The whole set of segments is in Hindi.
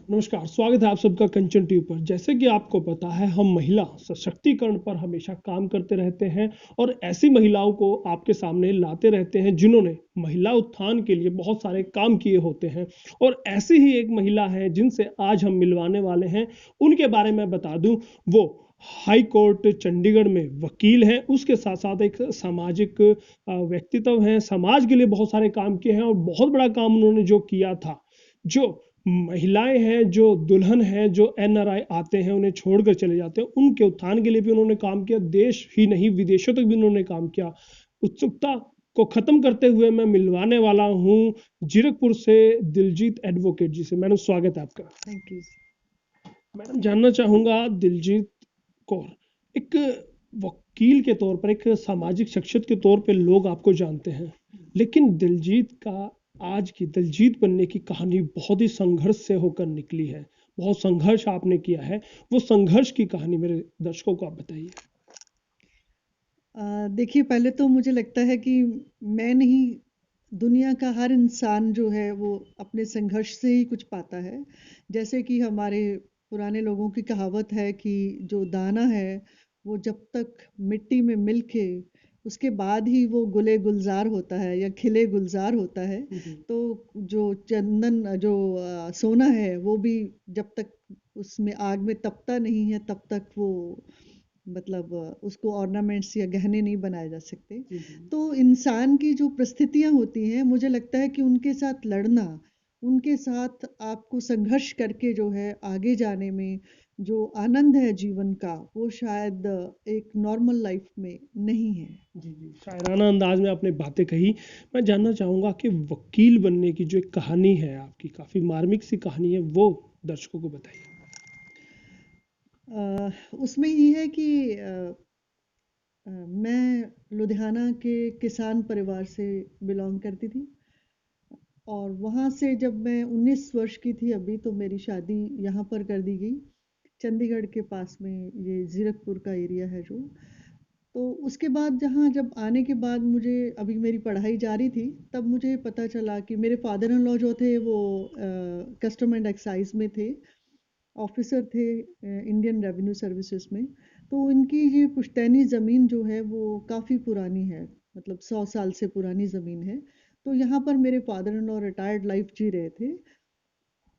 नमस्कार, स्वागत है आप सबका कंचन टीवी पर। जैसे कि आपको पता है, हम महिला सशक्तिकरण पर हमेशा काम करते रहते हैं और ऐसी महिलाओं को आपके सामने लाते रहते हैं जिन्होंने महिला उत्थान के लिए बहुत सारे काम किए होते हैं। और ऐसी ही एक महिला है जिनसे आज हम मिलवाने वाले हैं। उनके बारे में बता दूं, वो हाई कोर्ट चंडीगढ़ में वकील हैं, उसके साथ साथ एक सामाजिक व्यक्तित्व हैं। समाज के लिए बहुत सारे काम किए हैं और बहुत बड़ा काम उन्होंने जो किया था, जो महिलाएं हैं, जो दुल्हन हैं, जो एनआरआई आते हैं उन्हें छोड़कर चले जाते हैं, उनके उत्थान के लिए भी उन्होंने काम किया। देश ही नहीं, विदेशों तक भी उन्होंने काम किया। उत्सुकता को खत्म करते हुए मैं मिलवाने वाला हूं जीरकपुर से दिलजीत एडवोकेट जी से। मैडम, स्वागत है आपका। Thank you. मैडम, जानना चाहूंगा, दिलजीत कौर एक वकील के तौर पर, एक सामाजिक शख्सियत के तौर पर लोग आपको जानते हैं, लेकिन दिलजीत का आज की दिलजीत बनने की कहानी बहुत ही संघर्ष से होकर निकली है। बहुत संघर्ष आपने किया है। वो संघर्ष की कहानी मेरे दर्शकों को आप बताइए। देखिए, पहले तो मुझे लगता है कि मैं नहीं, दुनिया का हर इंसान जो है वो अपने संघर्ष से ही कुछ पाता है। जैसे कि हमारे पुराने लोगों की कहावत है कि जो दाना है वो जब तक मिट्टी में मिल के उसके बाद ही वो गुले गुलजार होता है या खिले गुलजार होता है। तो जो चंदन जो सोना है वो भी जब तक उसमें आग में तपता नहीं है तब तक वो मतलब उसको ऑर्नामेंट्स या गहने नहीं बनाए जा सकते। तो इंसान की जो परिस्थितियां होती हैं, मुझे लगता है कि उनके साथ लड़ना, उनके साथ आपको संघर्ष करके जो है आगे जाने में जो आनंद है जीवन का, वो शायद एक नॉर्मल लाइफ में नहीं है। जी जी, शायराना अंदाज में आपने बातें कही। मैं जानना चाहूंगा कि वकील बनने की जो एक कहानी है आपकी, काफी मार्मिक सी कहानी है, वो दर्शकों को बताइए। उसमें ये है कि मैं लुधियाना के किसान परिवार से बिलोंग करती थी। और वहाँ से जब मैं 19 वर्ष की थी अभी, तो मेरी शादी यहाँ पर कर दी गई, चंडीगढ़ के पास में, ये जीरकपुर का एरिया है जो। तो उसके बाद जहाँ जब आने के बाद मुझे, अभी मेरी पढ़ाई जारी थी, तब मुझे पता चला कि मेरे फादर इन लॉ जो थे वो कस्टम एंड एक्साइज में थे, ऑफिसर थे इंडियन रेवेन्यू सर्विसेज में। तो इनकी ये पुश्तैनी ज़मीन जो है वो काफ़ी पुरानी है, मतलब 100 साल से पुरानी ज़मीन है। तो यहाँ पर मेरे father in law retired life जी रहे थे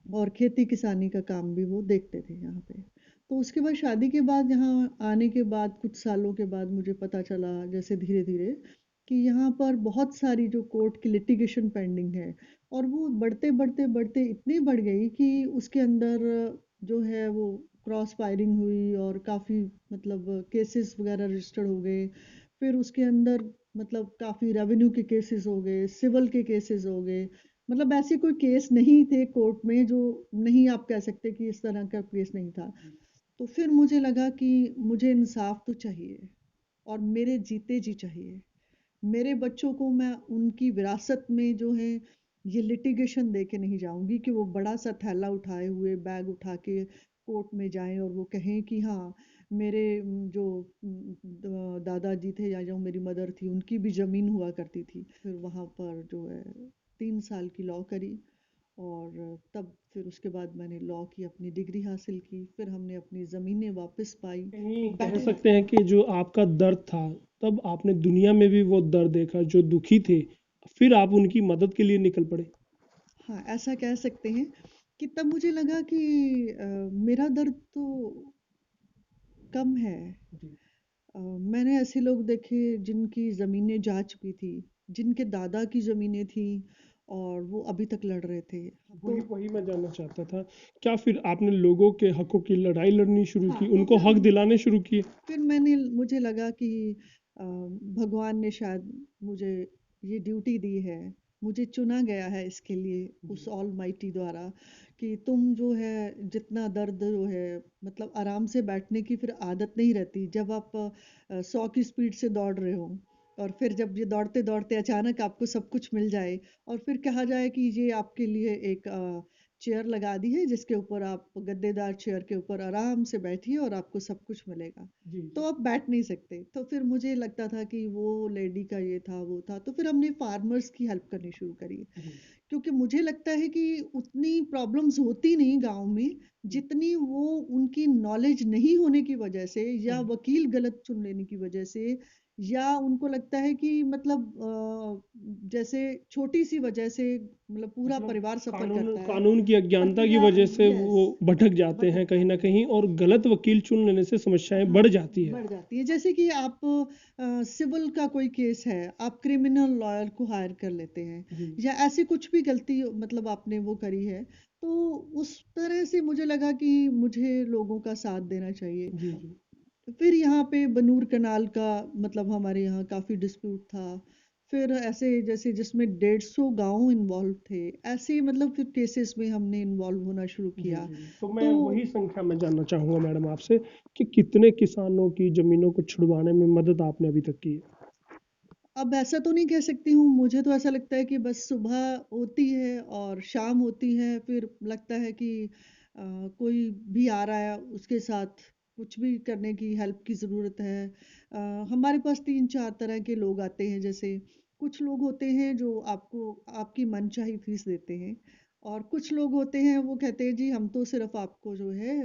और खेती किसानी का काम भी वो देखते थे यहाँ पे। तो उसके बाद शादी के बाद, यहाँ आने के बाद कुछ सालों के बाद मुझे पता चला, जैसे धीरे धीरे, कि यहाँ पर बहुत सारी जो कोर्ट की लिटिगेशन पेंडिंग है, और वो बढ़ते बढ़ते बढ़ते इतनी बढ़ गई कि उसके अंदर जो है वो क्रॉस फायरिंग हुई और काफ़ी मतलब केसेस वगैरह रजिस्टर्ड हो गए। फिर उसके अंदर मतलब काफ़ी रेवेन्यू के केसेस हो गए, सिविल के केसेस हो गए। मतलब ऐसे कोई केस नहीं थे कोर्ट में जो, नहीं आप कह सकते कि इस तरह का केस नहीं था। तो फिर मुझे लगा कि मुझे इंसाफ तो चाहिए, और मेरे जीते जी चाहिए। मेरे बच्चों को मैं उनकी विरासत में जो है ये लिटिगेशन दे के नहीं जाऊंगी कि वो बड़ा सा थैला उठाए हुए, बैग उठा के कोर्ट में जाएं और वो कहें कि हाँ, मेरे जो दादाजी थे या जो मेरी मदर थी उनकी भी ज़मीन हुआ करती थी। फिर वहाँ पर जो है 3 साल की लॉ करी, और तब फिर उसके बाद मैंने लॉ की अपनी डिग्री हासिल की, फिर हमने अपनी ज़मीनें वापस पाई। कहीं कह बैठे सकते हैं कि जो आपका दर्द था, तब आपने दुनिया में भी वो दर्द देखा, जो दुखी थे, फिर आप उनकी मदद के लिए निकल पड़े। हाँ, ऐसा कह सकते हैं कि तब मुझे लगा कि मेरा दर्द तो कम है। जी। मैंने ऐसे लोग देखे जिनकी ज़मीनें जा चुकी थी, जिनके दादा की ज़मीनें थी, और वो अभी तक लड़ रहे थे। तो वही वही मैं जानना चाहता था, क्या फिर आपने लोगों के हकों की लड़ाई लड़नी शुरू हाँ, की, तो उनको फिर हक दिलाने शुरू किए? मुझे लगा कि भगवान ने शायद मुझे ये ड्यूटी दी है, मुझे चुना गया है इसके लिए उस ऑल माइटी द्वारा, कि तुम जो है जितना दर्द जो है, मतलब आराम से बैठने की फिर आदत नहीं रहती जब आप 100 की स्पीड से दौड़ रहे हो, और फिर जब ये दौड़ते दौड़ते अचानक आपको सब कुछ मिल जाए, और फिर कहा जाए कि ये आपके लिए एक चेयर लगा दी है जिसके ऊपर आप गद्देदार चेयर के ऊपर आराम से बैठिए और आपको सब कुछ मिलेगा। जी तो जी आप बैठ नहीं सकते। तो फिर मुझे लगता था कि वो लेडी का ये था, वो था। तो फिर हमने फार्मर्स की हेल्प करनी शुरू करी। जी क्योंकि मुझे लगता है कि उतनी प्रॉब्लम्स होती नहीं गाँव में, जी जितनी वो उनकी नॉलेज नहीं होने की वजह से या जी वकील गलत चुन लेने की वजह से या उनको लगता है कि मतलब जैसे छोटी-सी वजह से मतलब पूरा मतलब परिवार सफ़र कानून करता है। कानून की अज्ञानता की या वजह से यस, वो भटक जाते हैं भटक कहीं ना जाते हैं। कहीं, और गलत वकील चुन लेने से समस्याएं हाँ, बढ़ जाती है। बढ़ जाती है। जैसे कि आप सिविल का कोई केस है, आप क्रिमिनल लॉयर को हायर कर लेते हैं जी या ऐसी कुछ भी गलती मतलब आपने वो करी है, तो उस तरह से मुझे लगा कि मुझे लोगों का साथ देना चाहिए। जी जी फिर यहाँ पे बनूर कनाल का मतलब हमारे यहाँ काफ़ी डिस्प्यूट था। फिर ऐसे जैसे जिसमें 150 गाँव इन्वॉल्व थे, ऐसे मतलब फिर केसेस में हमने इन्वॉल्व होना शुरू जी किया। जी जी। तो मैं तो वही संख्या में जानना चाहूंगा मैडम आपसे कि कितने किसानों की जमीनों को छुड़वाने में मदद आपने अभी तक की है। अब ऐसा तो नहीं कह सकती हूँ, मुझे तो ऐसा लगता है कि बस सुबह होती है और शाम होती है, फिर लगता है कि कोई भी आ रहा है, उसके साथ कुछ भी करने की हेल्प की ज़रूरत है। हमारे पास 3-4 तरह के लोग आते हैं, जैसे कुछ लोग होते हैं जो आपको आपकी मनचाही फीस देते हैं और कुछ लोग होते हैं वो कहते हैं जी हम तो सिर्फ आपको जो है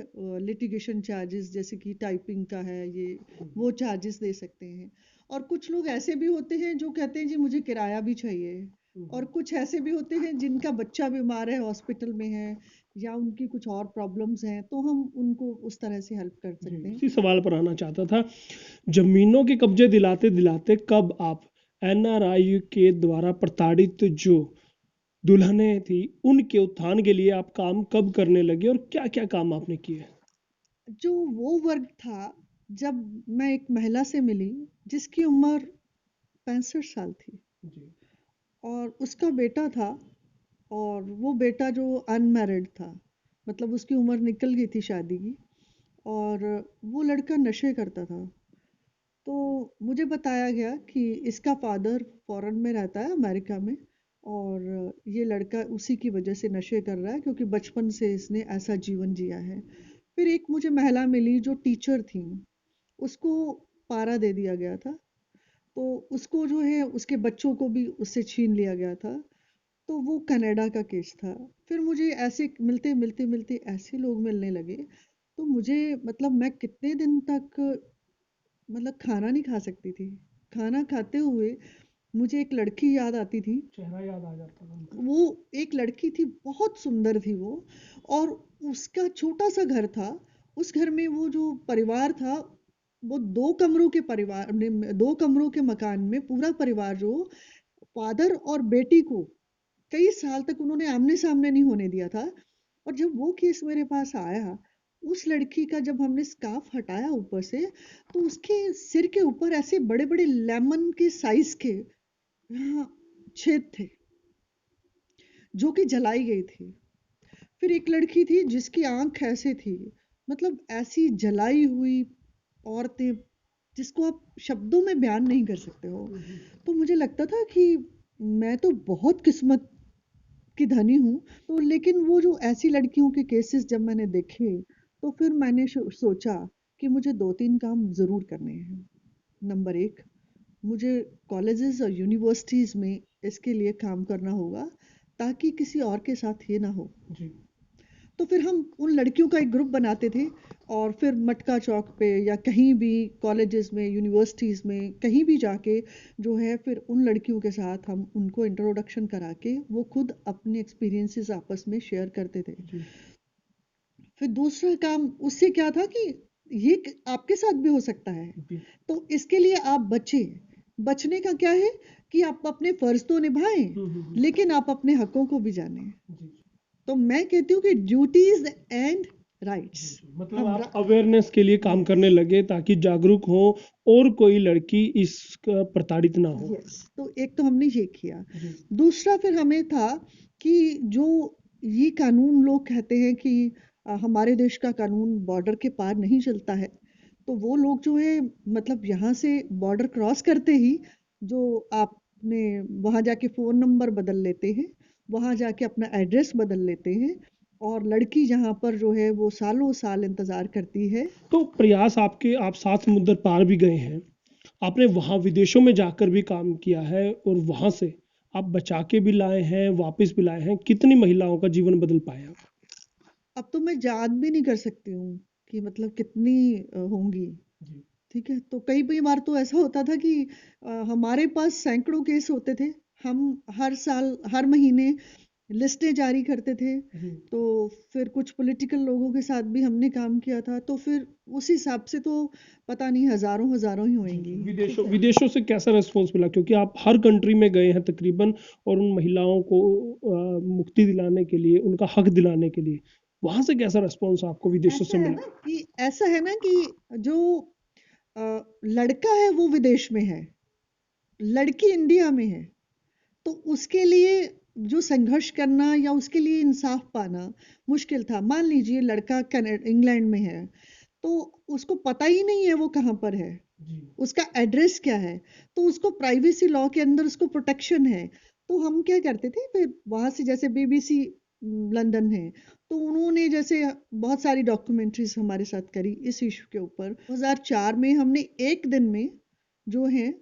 लिटिगेशन चार्जेस जैसे कि टाइपिंग का है ये वो चार्जेस दे सकते हैं। और कुछ लोग ऐसे भी होते हैं जो कहते हैं जी मुझे किराया भी चाहिए। और कुछ ऐसे भी होते हैं जिनका बच्चा बीमार है, हॉस्पिटल में है या उनकी कुछ और प्रॉब्लम्स हैं, तो हम उनको उस तरह से हेल्प कर जी, सकते हैं। इसी सवाल पर आना चाहता था। जमीनों के कब्जे दिलाते दिलाते कब आप एनआरआई के द्वारा प्रताड़ित जो दुल्हनें थी उनके उत्थान के लिए आप काम कब करने लगे और क्या क्या काम आपने किए। जो वो वर्ग था, जब मैं एक महिला से मिली जिसकी उम्र 65 साल थी जी और उसका बेटा था और वो बेटा जो अनमैरिड था, मतलब उसकी उम्र निकल गई थी शादी की और वो लड़का नशे करता था। तो मुझे बताया गया कि इसका फादर फॉरेन में रहता है अमेरिका में और ये लड़का उसी की वजह से नशे कर रहा है क्योंकि बचपन से इसने ऐसा जीवन जिया है। फिर एक मुझे महिला मिली जो टीचर थी, उसको पारा दे दिया गया था। तो उसको जो है उसके बच्चों को भी उससे छीन लिया गया था। तो वो कनाडा का केस था। फिर मुझे ऐसे मिलते मिलते मिलते ऐसे लोग मिलने लगे, तो मुझे मतलब मैं कितने दिन तक मतलब खाना नहीं खा सकती थी। खाना खाते हुए मुझे एक लड़की याद आती थी। चेहरा याद आ जाता था उनका। वो एक लड़की थी, बहुत सुंदर थी वो और उसका छोटा-सा घर था। उस घर में वो जो परिवार था, वो 2 कमरों के परिवार में 2 कमरों के मकान में पूरा परिवार जो फादर और बेटी को कई साल तक उन्होंने आमने-सामने नहीं होने दिया था। और जब वो केस मेरे पास आया, उस लड़की का जब हमने स्कार्फ हटाया ऊपर से, तो उसके सिर के ऊपर ऐसे बड़े-बड़े लेमन के साइज़ के यहाँ छेद थे, जो कि जलाई गई थी। फिर एक लड़की थी जिसकी आँख ऐसे थी, मतलब ऐसी जलाई हुई औरतें जिसको आप शब्दों में बयान नहीं कर सकते हो। तो मुझे लगता था कि मैं तो बहुत किस्मत की धनी हूँ। तो लेकिन वो जो ऐसी लड़कियों के केसेस जब मैंने देखे, तो फिर मैंने सोचा कि मुझे 2-3 काम ज़रूर करने हैं। नंबर 1, मुझे कॉलेजेस और यूनिवर्सिटीज़ में इसके लिए काम करना होगा, ताकि किसी और के साथ ये ना हो। जी तो फिर हम उन लड़कियों का एक ग्रुप बनाते थे और फिर मटका चौक पे या कहीं भी कॉलेजेस में, यूनिवर्सिटीज़ में, कहीं भी जाके जो है फिर उन लड़कियों के साथ हम उनको इंट्रोडक्शन करा के वो खुद अपने एक्सपीरियंसेस आपस में शेयर करते थे। जी फिर दूसरा काम उससे क्या था कि ये आपके साथ भी हो सकता है। जी तो इसके लिए आप बचें। बचने का क्या है कि आप अपने फ़र्ज़ तो निभाएँ, हम्म। लेकिन आप अपने हकों को भी जानें। जी तो मैं कहती हूँ कि ड्यूटीज एंड जी राइट्स जी। मतलब हम आप अवेयरनेस के लिए काम यस करने लगे ताकि जागरूक हो और कोई लड़की इस प्रताड़ित ना हो। यस तो एक तो हमने ये किया। जी दूसरा फिर हमें था कि जो ये कानून लोग कहते हैं कि हमारे देश का कानून बॉर्डर के पार नहीं चलता है, तो वो लोग जो है मतलब यहाँ से बॉर्डर क्रॉस करते ही जो आपने वहाँ जाके फ़ोन नंबर बदल लेते हैं, वहाँ जाके अपना एड्रेस बदल लेते हैं, और लड़की जहाँ पर जो है वो सालों साल इंतजार करती है। तो प्रयास आपके, आप 7 समुंदर पार भी गए हैं, आपने वहाँ विदेशों में जाकर भी काम किया है और वहाँ से आप बचा के भी लाए हैं, वापस भी लाए हैं। कितनी महिलाओं का जीवन बदल पाया? अब तो मैं याद भी नहीं कर सकती हूँ कि मतलब कितनी होंगी। जी। ठीक है, तो कई कई बार तो ऐसा होता था कि हमारे पास सैकड़ों केस होते थे। हम हर साल हर महीने लिस्टें जारी करते थे। जी। तो फिर कुछ पॉलिटिकल लोगों के साथ भी हमने काम किया था, तो फिर उस हिसाब से तो पता नहीं हज़ारों हज़ारों ही जी, जी। होंगी। ठीक विदेशों है। विदेशों से कैसा रिस्पॉन्स मिला, क्योंकि आप हर कंट्री में गए हैं तकरीबन, और उन महिलाओं को मुक्ति दिलाने के लिए, उनका हक दिलाने के लिए, वहां से कैसा रिस्पॉन्स आपको विदेशों से मिला? ऐसा है ना कि जो लड़का है वो विदेश में है, लड़की इंडिया में है, तो उसके लिए जो संघर्ष करना या उसके लिए इंसाफ पाना मुश्किल था। मान लीजिए लड़का इंग्लैंड में है, तो उसको पता ही नहीं है वो कहाँ पर है, जी। उसका एड्रेस क्या है, तो उसको प्राइवेसी लॉ के अंदर उसको प्रोटेक्शन है। तो हम क्या करते थे फिर वहाँ से, जैसे बीबीसी लंदन है, तो उन्होंने जैसे बहुत सारी डॉक्यूमेंट्रीज हमारे साथ करी इस इशू के ऊपर। 2004 में हमने एक दिन में जो है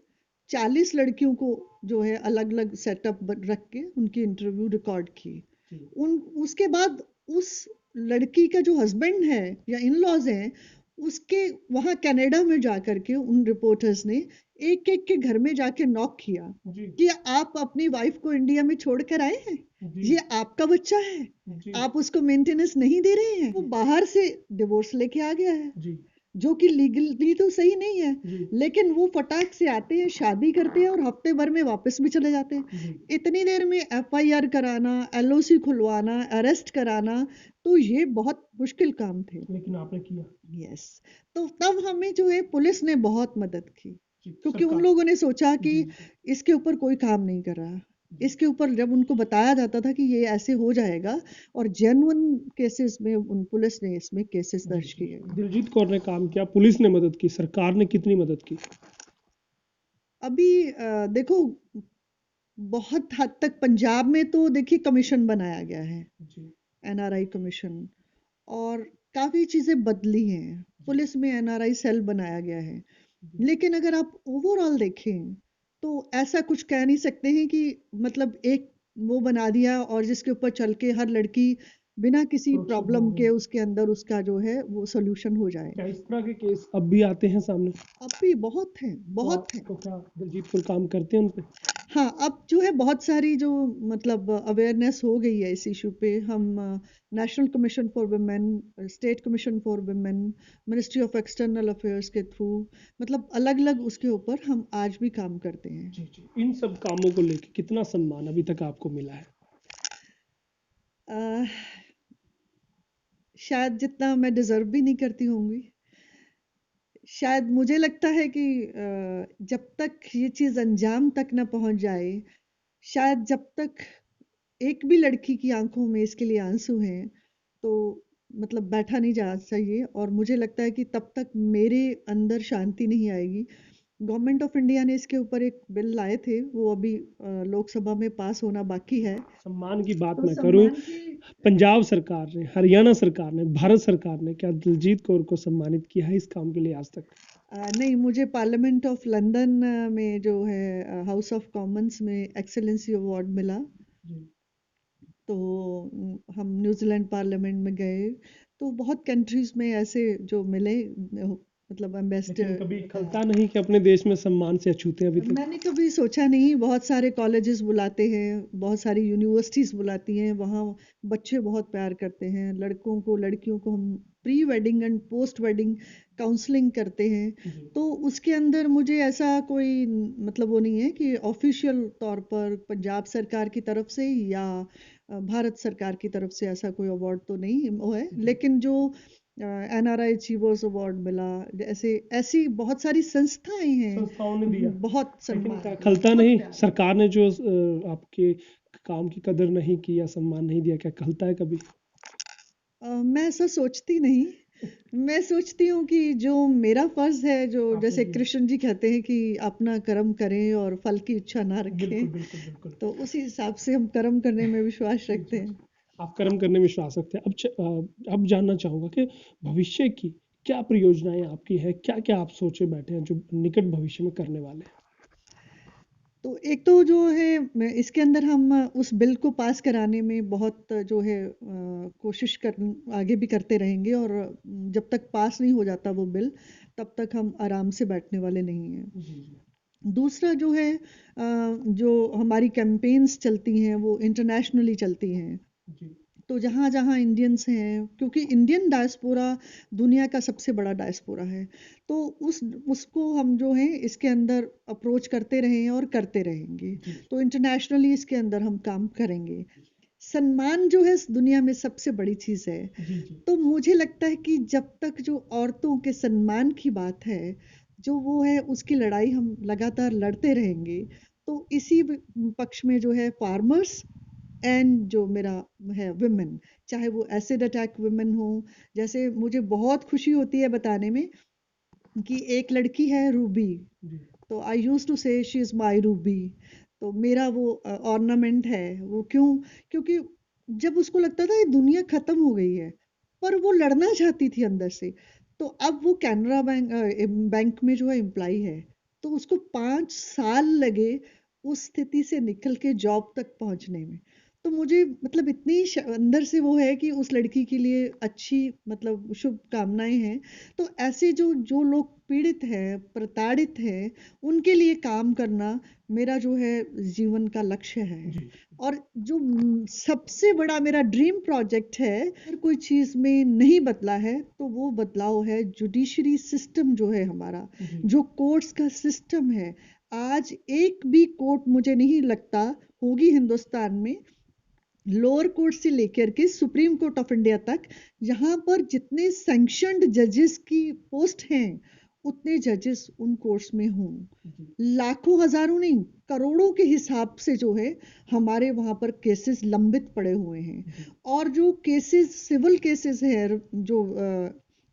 40 लड़कियों को जो है अलग अलग सेटअप रख के उनकी इंटरव्यू रिकॉर्ड की। जी। उन उसके बाद उस लड़की का जो हस्बैंड है या इन लॉज हैं, उसके वहाँ कनाडा में जाकर के उन रिपोर्टर्स ने एक एक के घर में जाके नॉक किया जी। कि आप अपनी वाइफ को इंडिया में छोड़ कर आए हैं, जी। ये आपका बच्चा है, जी। आप उसको मेंटेनेंस नहीं दे रहे हैं। वो बाहर से डिवोर्स लेके आ गया है, जी। जो कि लीगली तो सही नहीं है, जी। लेकिन वो फटाक से आते हैं, शादी करते हैं और हफ्ते भर में वापस भी चले जाते हैं। जी। इतनी देर में एफआईआर कराना, एलओसी खुलवाना, अरेस्ट कराना, तो ये बहुत मुश्किल काम थे। लेकिन आपने किया। यस। तो तब हमें जो है पुलिस ने बहुत मदद की, जी, क्योंकि उन सरकार। लोगों ने सोचा कि जी। जी। इसके ऊपर कोई काम नहीं कर रहा। जी। इसके ऊपर जब उनको बताया जाता था कि ये ऐसे हो जाएगा, और जेन्युइन केसेस में उन पुलिस ने इसमें केसेस जी। दर्ज जी। किए। दिलजीत कौर ने काम किया, पुलिस ने मदद की, सरकार ने कितनी मदद की? अभी देखो, बहुत हद तक पंजाब में तो देखिए कमीशन बनाया गया है, जी। एनआरआई कमीशन, और काफ़ी चीज़ें बदली हैं। जी। पुलिस में एनआरआई सेल बनाया गया है। जी। लेकिन अगर आप ओवरऑल देखें तो ऐसा कुछ कह नहीं सकते हैं कि मतलब एक वो बना दिया और जिसके ऊपर चल के हर लड़की बिना किसी सुरक्षित हो प्रॉब्लम गई। के उसके अंदर उसका जो है वो सोल्यूशन हो जाए। क्या इस तरह के केस अब भी आते हैं सामने? अब भी बहुत हैं, तो बहुत आप हैं। तो क्या दिलजीत कौर काम करते हैं उन पे? हाँ, अब जो है बहुत सारी जो मतलब अवेयरनेस हो गई है इस इशू पे। हम national commission for women, state commission for women, ministry of external affairs के थ्रू, मतलब अलग-अलग उसके ऊपर हम आज भी काम करते हैं। जी। जी। इन सब कामों को लेके कितना सम्मान अभी तक आपको मिला है? अ, शायद जितना मैं डिज़र्व भी नहीं करती होंगी। शायद मुझे लगता है कि जब तक ये चीज़ अंजाम तक ना पहुँच जाए, शायद जब तक एक भी लड़की की आंखों में इसके लिए आंसू हैं, तो मतलब बैठा नहीं जा चाहिए, और मुझे लगता है कि तब तक मेरे अंदर शांति नहीं आएगी। गवर्नमेंट ऑफ इंडिया ने इसके ऊपर एक बिल लाए थे, वो अभी लोकसभा में पास होना बाकी है। सम्मान की बात तो मैं करूं, सम्मान की पंजाब सरकार ने, हरियाणा सरकार ने, भारत सरकार ने क्या दिलजीत कौर को सम्मानित किया है इस काम के लिए आज तक? नहीं, मुझे पार्लियामेंट ऑफ लंदन में जो है हाउस ऑफ कॉमन्स में एक्सेलेंसी अवार्ड मिला। जी। तो हम न्यूजीलैंड पार्लियामेंट में गए, तो बहुत कंट्रीज में ऐसे जो मिले, मतलब लेकिन एम्बेसडर। कभी खलता नहीं कि अपने देश में सम्मान से अछूते हैं अभी तक? मैंने कभी सोचा नहीं। बहुत सारे कॉलेजेस बुलाते हैं, बहुत सारी यूनिवर्सिटीज़ बुलाती हैं, वहाँ बच्चे बहुत प्यार करते हैं लड़कों को, लड़कियों को। हम pre wedding and post wedding counselling करते हैं। जी। तो उसके अंदर मुझे ऐसा कोई मतलब वो नहीं है कि ऑफिशियल तौर पर पंजाब सरकार की तरफ से या भारत सरकार की तरफ से ऐसा कोई अवार्ड तो नहीं वो है। जी। लेकिन जो एनआरआई अचीवर्स अवार्ड मिला, जैसे ऐसी बहुत सारी संस्थाएं हैं, संस्थाओं ने दिया। बहुत लेकिन सम्मान दिया, खलता बहुत नहीं, प्यार। सरकार ने जो आपके काम की कदर नहीं की या सम्मान नहीं दिया, क्या खलता है कभी? मैं ऐसा सोचती नहीं। मैं सोचती हूँ कि जो मेरा फर्ज है, जो आपने जैसे किया। कृष्ण जी कहते हैं कि अपना कर्म करें और फल की इच्छा ना बिल्कुल, रखें, बिल्कुल, बिल्कुल। तो उसी हिसाब से हम कर्म करने में विश्वास जी। रखते जी। हैं। आप कर्म करने में विश्वास रखते हैं। अब जानना चाहूंगा कि भविष्य की क्या परियोजनाएं आपकी है, क्या क्या आप सोचे बैठे हैं जो निकट भविष्य में करने वाले हैं। तो एक तो जो है इसके अंदर हम उस बिल को पास कराने में बहुत जो है कोशिश कर आगे भी करते रहेंगे, और जब तक पास नहीं हो जाता वो बिल, तब तक हम आराम से बैठने वाले नहीं हैं। जी जी दूसरा जो है जो हमारी कैंपेन्स चलती हैं वो इंटरनेशनली चलती हैं। जी तो जहाँ जहाँ इंडियंस हैं, क्योंकि इंडियन डायस्पोरा दुनिया का सबसे बड़ा डायस्पोरा है, तो उसको हम जो है इसके अंदर अप्रोच करते रहे हैं और करते रहेंगे। जी तो इंटरनेशनली इसके अंदर हम काम करेंगे। सम्मान जो है इस दुनिया में सबसे बड़ी चीज़ है। जी जी तो मुझे लगता है कि जब तक जो औरतों के सम्मान की बात है, जो वो है उसकी लड़ाई हम लगातार लड़ते रहेंगे। तो इसी पक्ष में जो है फार्मर्स एंड जो मेरा है वुमेन, चाहे वो एसिड अटैक वुमेन हो, जैसे मुझे बहुत खुशी होती है बताने में कि एक लड़की है रूबी। जी तो आई यूज टू से शी इज़ माई रूबी। तो मेरा वो ऑर्नामेंट है। वो क्यों? क्योंकि जब उसको लगता था ये दुनिया खत्म हो गई है, पर वो लड़ना चाहती थी अंदर से। तो अब वो कैनरा बैंक में जो है एम्प्लॉय है। तो उसको 5 साल लगे उस स्थिति से निकल के जॉब तक पहुंचने में। तो मुझे मतलब इतनी अंदर से वो है कि उस लड़की के लिए अच्छी मतलब शुभकामनाएं हैं। तो ऐसे जो जो लोग पीड़ित हैं, प्रताड़ित हैं, उनके लिए काम करना मेरा जो है जीवन का लक्ष्य है। जी और जो सबसे बड़ा मेरा ड्रीम प्रोजेक्ट है, अगर कोई चीज़ में नहीं बदला है तो वो बदलाव है जुडिशरी सिस्टम जो है हमारा, जी जो कोर्ट्स का सिस्टम है। आज एक भी कोर्ट मुझे नहीं लगता होगी हिंदुस्तान में, लोअर कोर्ट से लेकर के सुप्रीम कोर्ट ऑफ इंडिया तक, यहाँ पर जितने सैंक्शनड जजेस की पोस्ट हैं उतने जजेस उन कोर्ट्स में हों। जी लाखों हजारों नहीं, करोड़ों के हिसाब से जो है हमारे वहाँ पर केसेस लंबित पड़े हुए हैं। जी और जो केसेस सिविल केसेस हैं जो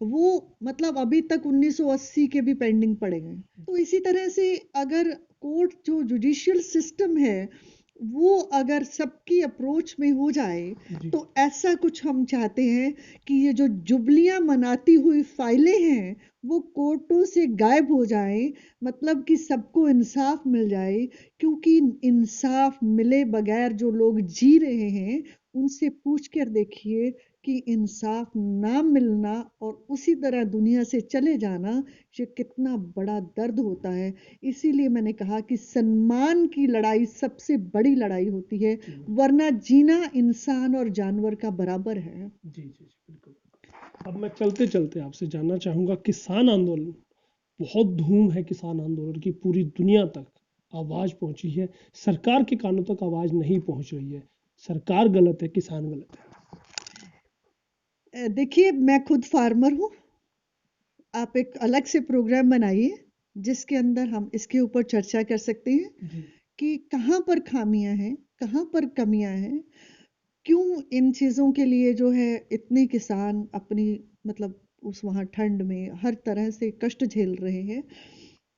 वो मतलब अभी तक 1980 के भी पेंडिंग पड़े हैं। तो इसी तरह से अगर कोर्ट जो जुडिशियल सिस्टम है वो अगर सबकी अप्रोच में हो जाए, जी तो ऐसा कुछ हम चाहते हैं कि ये जो जुबलियां मनाती हुई फाइलें हैं वो कोर्टों से गायब हो जाएं। मतलब कि सबको इंसाफ मिल जाए, क्योंकि इंसाफ मिले बगैर जो लोग जी रहे हैं उनसे पूछ कर देखिए कि इंसाफ ना मिलना और उसी तरह दुनिया से चले जाना, ये कितना बड़ा दर्द होता है। इसीलिए मैंने कहा कि सम्मान की लड़ाई सबसे बड़ी लड़ाई होती है, जी वरना जीना इंसान और जानवर का बराबर है। जी जी बिल्कुल। अब मैं चलते चलते आपसे जानना चाहूंगा, किसान आंदोलन, बहुत धूम है किसान आंदोलन की, पूरी दुनिया तक आवाज पहुंची है, सरकार के कानों तक आवाज नहीं पहुंच रही है। सरकार गलत है, किसान गलत है। देखिए, मैं खुद फार्मर हूँ। आप एक अलग से प्रोग्राम बनाइए जिसके अंदर हम इसके ऊपर चर्चा कर सकते हैं जी कि कहाँ पर खामियां हैं, कहाँ पर कमियां हैं, क्यों इन चीज़ों के लिए जो है इतने किसान अपनी मतलब उस वहाँ ठंड में हर तरह से कष्ट झेल रहे हैं।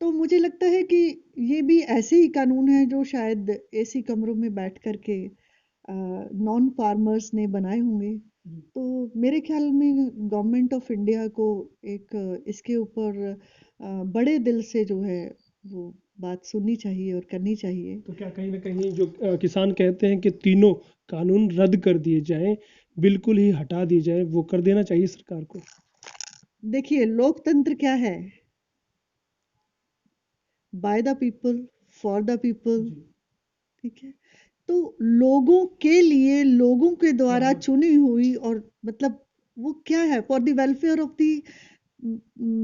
तो मुझे लगता है कि ये भी ऐसे ही कानून हैं जो शायद एसी कमरों में बैठ कर के नॉन फार्मर्स ने बनाए होंगे। जी तो मेरे ख्याल में गवर्नमेंट ऑफ इंडिया को एक इसके ऊपर बड़े दिल से जो है वो बात सुननी चाहिए और करनी चाहिए। तो क्या कहीं ना कहीं जो किसान कहते हैं कि तीनों कानून रद्द कर दिए जाएं, बिल्कुल ही हटा दिए जाएं, वो कर देना चाहिए सरकार को। देखिए, लोकतंत्र क्या है? By the people, for the people. जी ठीक है। तो लोगों के लिए, लोगों के द्वारा द्वारा चुनी हुई, और मतलब वो क्या है, for the welfare of the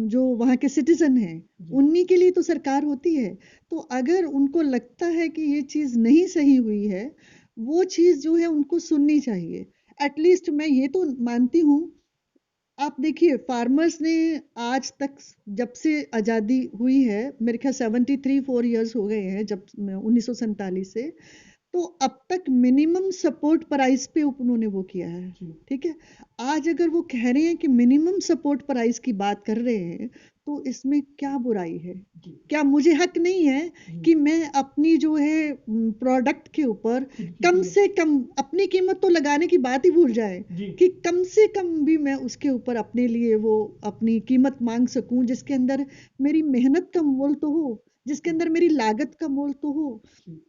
जो वहाँ के सिटीजन हैं, जी उन्हीं के लिए तो सरकार होती है। तो अगर उनको लगता है कि ये चीज़ नहीं सही हुई है, वो चीज़ जो है उनको सुननी चाहिए। एटलीस्ट मैं ये तो मानती हूँ, आप देखिए फार्मर्स ने आज तक, जब से आज़ादी हुई है, मेरे ख्याल 73 4 इयर्स हो गए हैं जब 1947 से, तो तो अब तक मिनिमम सपोर्ट प्राइस पे उन्होंने वो किया है। जी। ठीक है, आज अगर वो कह रहे हैं कि मिनिमम सपोर्ट प्राइस की बात कर रहे हैं तो इसमें क्या बुराई है? जी। क्या मुझे हक नहीं है कि मैं अपनी जो है प्रोडक्ट के ऊपर खुद की कम कीमत। से कम, अपनी कीमत तो लगाने की बात ही भूल जाए, जी। कि कम से कम भी मैं उसके ऊपर अपने लिए वो अपनी कीमत मांग सकूं, जिसके अंदर मेरी मेहनत का मोल तो हो, जिसके अंदर मेरी लागत का मोल तो हो। जी।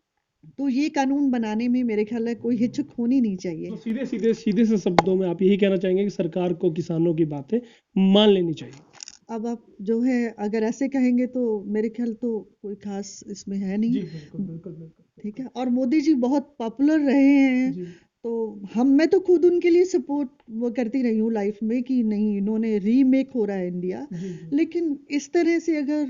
तो ये कानून बनाने में मेरे ख्याल है कोई हिचक होनी नहीं तो चाहिए। सीधे से शब्दों में आप यही कहना चाहेंगे कि सरकार को किसानों की बातें मान लेनी चाहिए। अब आप जो है अगर ऐसे कहेंगे तो मेरे ख्याल तो कोई खास इसमें है नहीं। जी, बिल्कुल, बिल्कुल, बिल्कुल, ठीक बिल्कुल। है, और मोदी जी बहुत पॉपुलर रहे हैं, जी, तो मैं तो खुद उनके लिए सपोर्ट वो करती रही हूँ लाइफ में कि नहीं, इन्होंने रीमेक हो रहा है इंडिया। जी, जी, लेकिन इस तरह से अगर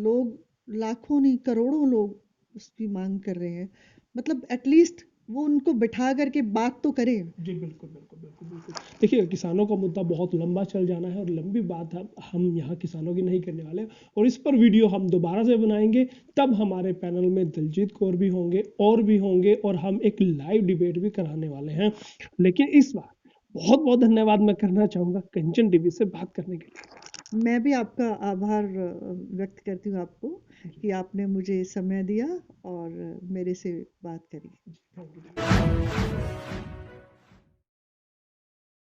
लोग, लाखों नहीं करोड़ों लोग उसकी मांग कर रहे हैं, मतलब एटलीस्ट वो उनको बिठा करके बात तो करें। जी, बिल्कुल, बिल्कुल, बिल्कुल, बिल्कुल। देखिए, किसानों का मुद्दा बहुत लंबा चल जाना है और लंबी बात हम यहाँ किसानों की नहीं करने वाले और इस पर वीडियो हम दोबारा से बनाएंगे। तब हमारे पैनल में दिलजीत कौर भी होंगे और हम एक लाइव डिबेट भी कराने वाले हैं। लेकिन इस बार बहुत बहुत धन्यवाद मैं करना चाहूँगा कंचन टीवी से बात करने के लिए। मैं भी आपका आभार व्यक्त करती हूँ आपको जी, कि आपने मुझे समय दिया और मेरे से बात करी। जी, थैंक यू।